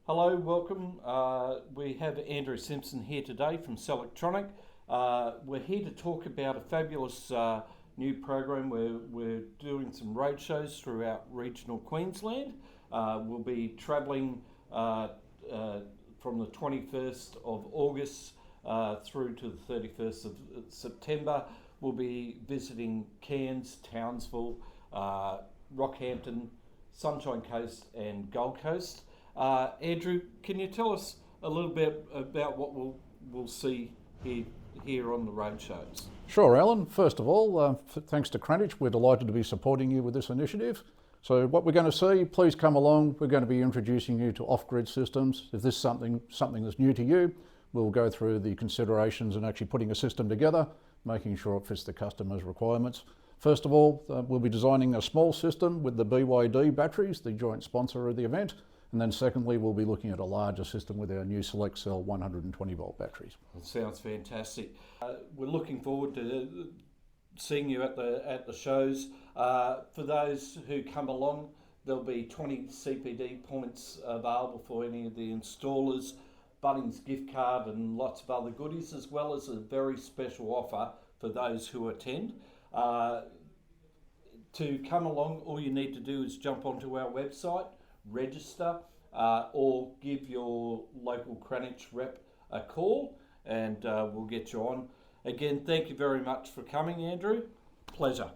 Hello, welcome. We have Andrew Simpson here today from Selectronic. We're here to talk about a fabulous new program where we're doing some road shows throughout regional Queensland. We'll be travelling from the 21st of August through to the 31st of September. We'll be visiting Cairns, Townsville, Rockhampton, Sunshine Coast and Gold Coast. Andrew, can you tell us a little bit about what we'll see here on the road shows? Sure, Alan. First of all, thanks to Krannich, we're delighted to be supporting you with this initiative. So what we're going to see, please come along. We're going to be introducing you to off-grid systems. If this is something that's new to you, we'll go through the considerations and actually putting a system together, making sure it fits the customer's requirements. First of all, we'll be designing a small system with the BYD batteries, the joint sponsor of the event. And then secondly, we'll be looking at a larger system with our new Select Cell 120 volt batteries. That sounds fantastic. We're looking forward to seeing you at the shows. For those who come along, there'll be 20 CPD points available for any of the installers, Bunnings gift card and lots of other goodies, as well as a very special offer for those who attend. To come along, all you need to do is jump onto our website, register, or give your local Krannich rep a call and we'll get you on. Again, thank you very much for coming, Andrew. Pleasure.